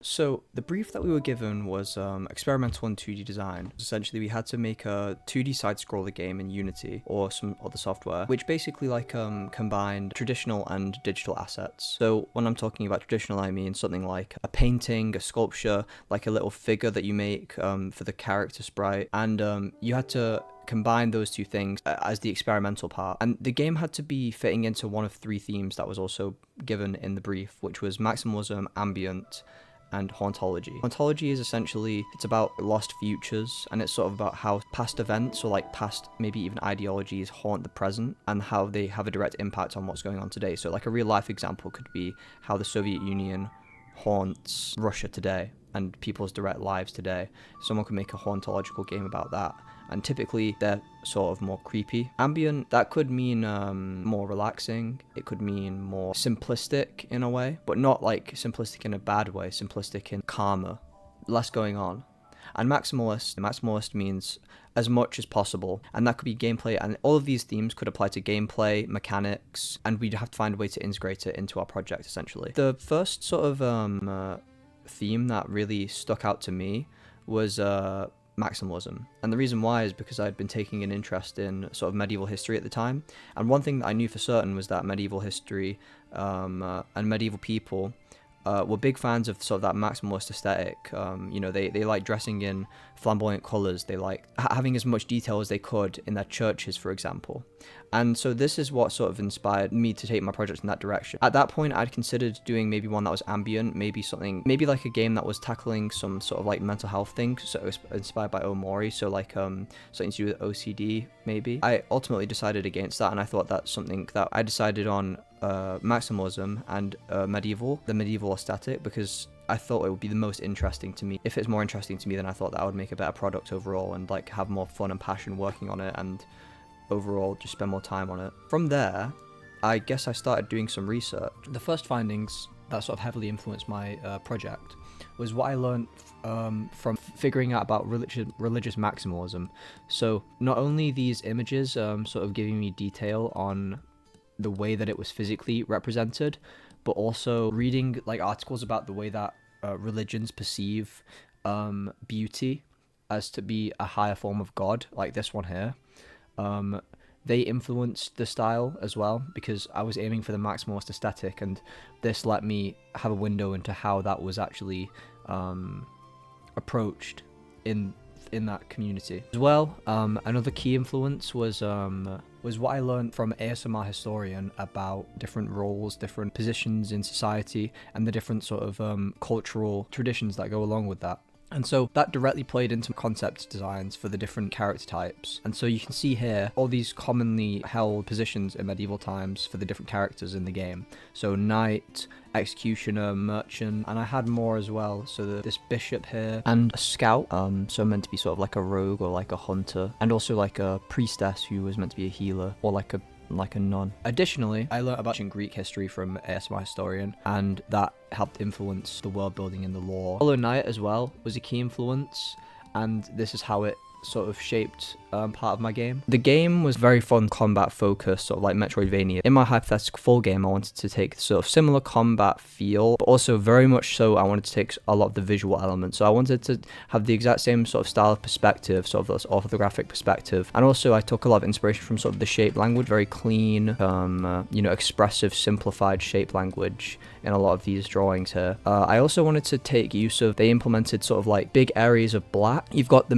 So the brief that we were given was experimental and 2D design. Essentially, we had to make a 2D side-scroller game in Unity or some other software, which basically combined traditional and digital assets. So when I'm talking about traditional, I mean something like a painting, a sculpture, like a little figure that you make for the character sprite, and you had to combine those two things as the experimental part. And the game had to be fitting into one of three themes that was also given in the brief, which was maximalism, ambient, and hauntology. Hauntology is essentially, it's about lost futures, and it's sort of about how past events or like past maybe even ideologies haunt the present and how they have a direct impact on what's going on today. So like a real life example could be how the Soviet Union haunts Russia today and people's direct lives today. Someone could make a hauntological game about that. And typically they're sort of more creepy. Ambient, that could mean more relaxing. It could mean more simplistic in a way, but not like simplistic in a bad way, simplistic in calmer, less going on. And maximalist means as much as possible, and that could be gameplay, and all of these themes could apply to gameplay, mechanics, and we'd have to find a way to integrate it into our project essentially. The first sort of theme that really stuck out to me was maximalism, and the reason why is because I'd been taking an interest in sort of medieval history at the time, and one thing that I knew for certain was that medieval history and medieval people were big fans of sort of that maximalist aesthetic. They like dressing in flamboyant colors. They like having as much detail as they could in their churches, for example. And so this is what sort of inspired me to take my project in that direction. At that point, I'd considered doing maybe one that was ambient, maybe like a game that was tackling some sort of like mental health thing, so it was inspired by Omori, so like something to do with OCD, maybe. I ultimately decided against that, and I thought that's something that I decided on maximalism and the medieval aesthetic, because I thought it would be the most interesting to me. If it's more interesting to me, then I thought that I would make a better product overall and like have more fun and passion working on it, and overall just spend more time on it. From there, I guess I started doing some research. The first findings that sort of heavily influenced my project was what I learned from figuring out about religious maximalism. So not only these images sort of giving me detail on the way that it was physically represented, but also reading like articles about the way that religions perceive beauty as to be a higher form of God, like this one here. They influenced the style as well, because I was aiming for the maximalist aesthetic, and this let me have a window into how that was actually approached in that community as well. Another key influence was what I learned from ASMR historian about different roles, different positions in society, and the different sort of cultural traditions that go along with that. And so that directly played into concept designs for the different character types. And so you can see here all these commonly held positions in medieval times for the different characters in the game. So knight, executioner, merchant, and I had more as well. So this bishop here, and a scout, so meant to be sort of like a rogue or like a hunter, and also like a priestess who was meant to be a healer, or like a nun. Additionally, I learned about ancient Greek history from ASMR historian, and that helped influence the world building and the lore. Hollow Knight as well was a key influence, and this is how it sort of shaped part of my game. The game was very fun combat focused, sort of like Metroidvania. In my hypothetical full game, I wanted to take sort of similar combat feel, but also very much so I wanted to take a lot of the visual elements. So I wanted to have the exact same sort of style of perspective, sort of this orthographic perspective. And also I took a lot of inspiration from sort of the shape language, very clean, expressive, simplified shape language in a lot of these drawings here. I also wanted to take use of, they implemented sort of like big areas of black. You've got the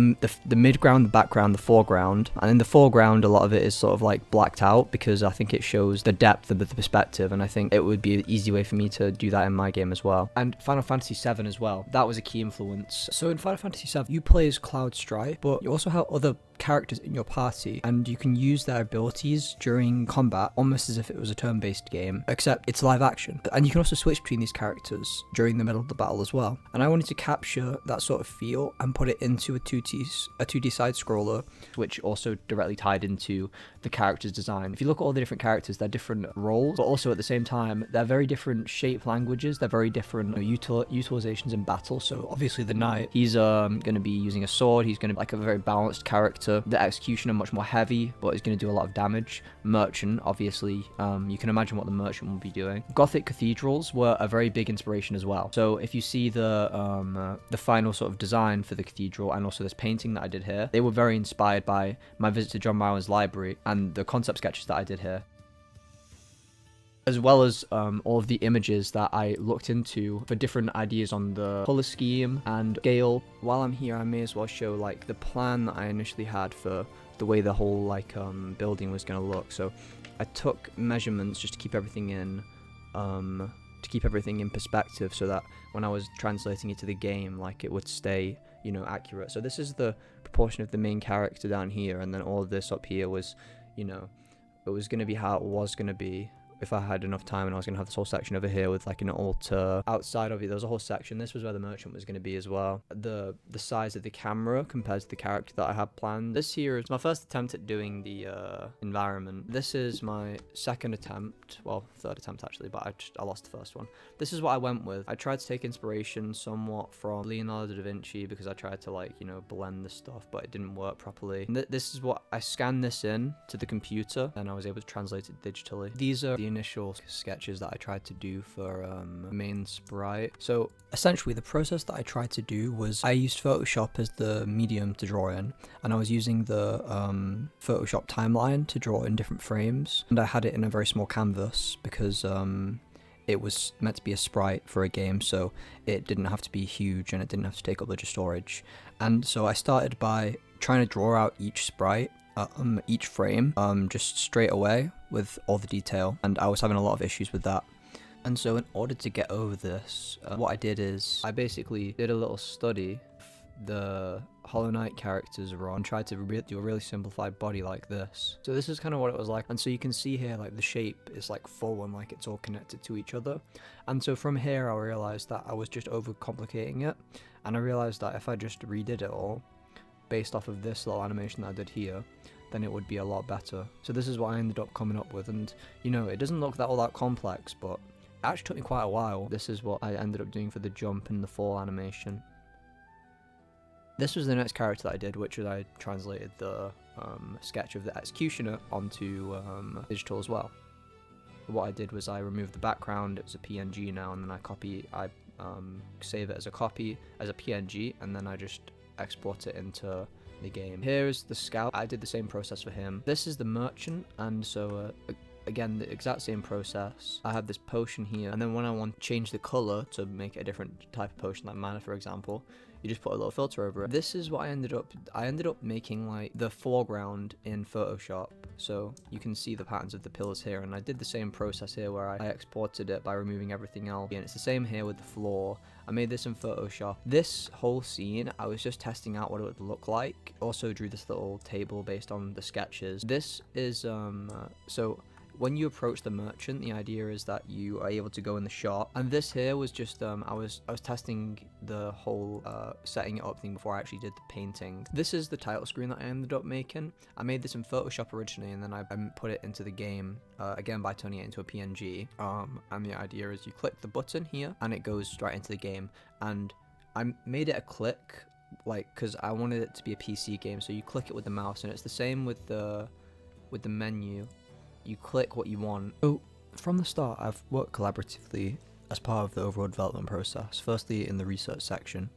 midground, the background, the foreground, and in the foreground a lot of it is sort of like blacked out, because I think it shows the depth of the perspective, and I think it would be an easy way for me to do that in my game as well. And Final Fantasy VII as well, that was a key influence. So in Final Fantasy VII, you play as Cloud Strife, but you also have other characters in your party, and you can use their abilities during combat almost as if it was a turn-based game, except it's live action. And you can also switch between these characters during the middle of the battle as well. And I wanted to capture that sort of feel and put it into a 2D side scroller, which also directly tied into the character's design. If you look at all the different characters, they're different roles, but also at the same time they're very different shape languages, they're very different utilizations in battle. So obviously the knight, he's going to be using a sword, he's going to be like a very balanced character, character. The executioner much more heavy, but is going to do a lot of damage. Merchant, obviously, you can imagine what the merchant will be doing. Gothic cathedrals were a very big inspiration as well. So if you see the final sort of design for the cathedral and also this painting that I did here, they were very inspired by my visit to John Brown's library and the concept sketches that I did here, as well as all of the images that I looked into for different ideas on the color scheme and scale. While I'm here, I may as well show like the plan that I initially had for the way the whole like building was going to look. So I took measurements just to keep everything in perspective, so that when I was translating it to the game, like it would stay, you know, accurate. So this is the proportion of the main character down here, and then all of this up here was, you know, it was going to be how it was going to be if I had enough time, and I was going to have this whole section over here with like an altar outside of it. There was a whole section. This was where the merchant was going to be as well. The size of the camera compared to the character that I had planned. This here is my first attempt at doing the environment. This is my second attempt, well, third attempt actually, but I lost the first one. This is what I went with. I tried to take inspiration somewhat from Leonardo da Vinci, because I tried to like, you know, blend the stuff, but it didn't work properly. And this is what I scanned this in to the computer, and I was able to translate it digitally. These are the initial sketches that I tried to do for main sprite. So essentially the process that I tried to do was I used Photoshop as the medium to draw in, and I was using the Photoshop timeline to draw in different frames, and I had it in a very small canvas because it was meant to be a sprite for a game, so it didn't have to be huge and it didn't have to take up much storage. And so I started by trying to draw out each sprite, each frame, just straight away with all the detail, and I was having a lot of issues with that. And so in order to get over this, what I did is I basically did a little study of the Hollow Knight characters are on, and tried to do a really simplified body like this. So this is kind of what it was like, and so you can see here like the shape is like full and like it's all connected to each other. And so from here I realized that I was just overcomplicating it, and I realized that if I just redid it all based off of this little animation that I did here, then it would be a lot better. So this is what I ended up coming up with, and you know, it doesn't look all that complex, but it actually took me quite a while. This is what I ended up doing for the jump and the fall animation. This was the next character that I did, which was I translated the sketch of the executioner onto digital as well. What I did was I removed the background. It was a PNG now, and then I save it as a copy as a PNG, and then I just export it into the game. Here is the scout. I did the same process for him. This is the merchant, and so again, the exact same process. I have this potion here, and then when I want to change the color to make it a different type of potion, like mana for example, you just put a little filter over it. This is what I ended up making like the foreground in Photoshop, so you can see the patterns of the pillars here, and I did the same process here where I exported it by removing everything else, and it's the same here with the floor. I made this in Photoshop. This whole scene, I was just testing out what it would look like. Also drew this little table based on the sketches. This is so when you approach the merchant, the idea is that you are able to go in the shop, and this here was just I was testing the whole setting it up thing before I actually did the painting. This is the title screen that I ended up making. I made this in Photoshop originally, and then I put it into the game again by turning it into a PNG. And the idea is you click the button here and it goes straight into the game, and I made it a click, like, because I wanted it to be a PC game, so you click it with the mouse, and it's the same with the menu. You click what you want. So from the start, I've worked collaboratively as part of the overall development process, firstly in the research section.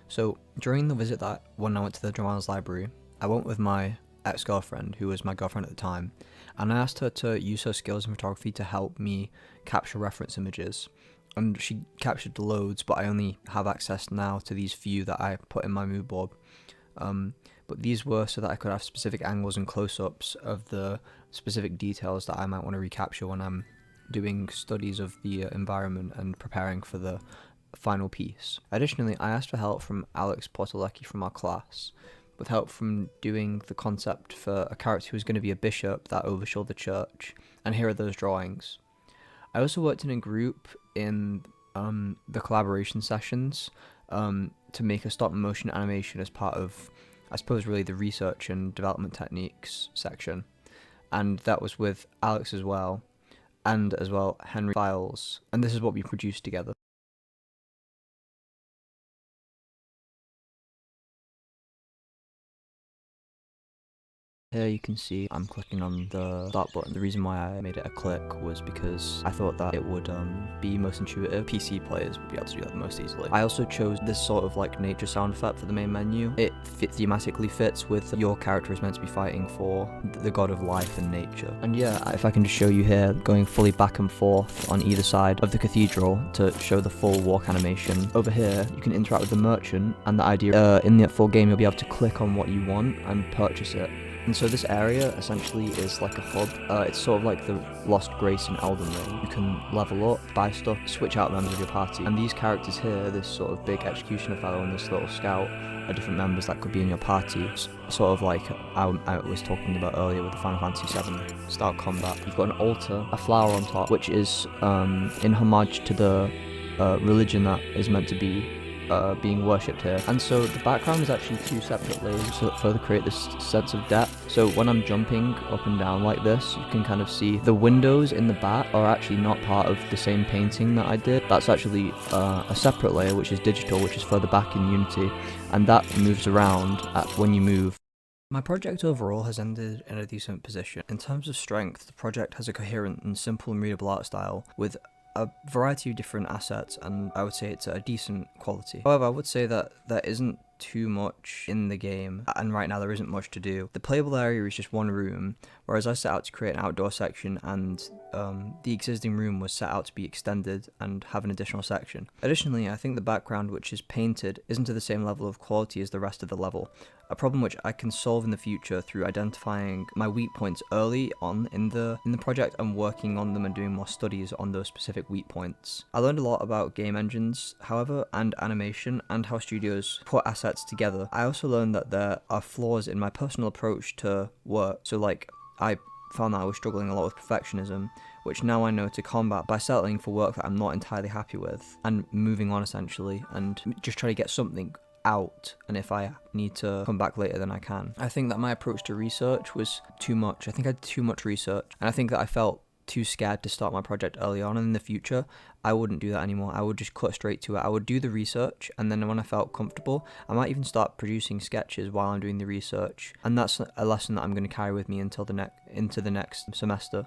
So during the visit when I went to the Drama's library, I went with my ex-girlfriend, who was my girlfriend at the time, and I asked her to use her skills in photography to help me capture reference images. And she captured loads, but I only have access now to these few that I put in my mood board. But these were so that I could have specific angles and close-ups of the specific details that I might want to recapture when I'm doing studies of the environment and preparing for the final piece. Additionally, I asked for help from Alex Portolecki from our class, with help from doing the concept for a character who was going to be a bishop that oversaw the church, and here are those drawings. I also worked in a group in the collaboration sessions to make a stop-motion animation as part of, I suppose, really the research and development techniques section, and that was with Alex as well, and as well Henry Files, and this is what we produced together. Here you can see I'm clicking on the start button. The reason why I made it a click was because I thought that it would be most intuitive. PC players would be able to do that the most easily. I also chose this sort of like nature sound effect for the main menu. It thematically fits with your character is meant to be fighting for the god of life and nature. And yeah, if I can just show you here, going fully back and forth on either side of the cathedral to show the full walk animation. Over here, you can interact with the merchant, and the idea in the full game, you'll be able to click on what you want and purchase it. And so this area essentially is like a hub. It's sort of like the Lost Grace in Elden Ring. You can level up, buy stuff, switch out members of your party. And these characters here, this sort of big executioner fellow and this little scout, are different members that could be in your party. Sort of like I was talking about earlier with the Final Fantasy VII style combat. You've got an altar, a flower on top, which is in homage to the religion that is meant to be being worshipped here. And so the background is actually two separate layers to further create this sense of depth. So when I'm jumping up and down like this, you can kind of see the windows in the back are actually not part of the same painting that I did. That's actually a separate layer, which is digital, which is further back in Unity, and that moves around when you move. My project overall has ended in a decent position. In terms of strength, the project has a coherent and simple and readable art style with a variety of different assets, and I would say it's a decent quality. However, I would say that there isn't too much in the game, and right now there isn't much to do. The playable area is just one room, whereas I set out to create an outdoor section, and the existing room was set out to be extended and have an additional section. Additionally, I think the background, which is painted, isn't to the same level of quality as the rest of the level, a problem which I can solve in the future through identifying my weak points early on in the project and working on them and doing more studies on those specific weak points. I learned a lot about game engines, however, and animation, and how studios put assets together. I also learned that there are flaws in my personal approach to work. So like, I found that I was struggling a lot with perfectionism, which now I know to combat by settling for work that I'm not entirely happy with and moving on essentially, and just try to get something out, and if I need to come back later then I can. I think that my approach to research was too much. I think I did too much research, and I think that I felt too scared to start my project early on, and in the future I wouldn't do that anymore. I would just cut straight to it. I would do the research, and then when I felt comfortable, I might even start producing sketches while I'm doing the research, and that's a lesson that I'm going to carry with me until into the next semester.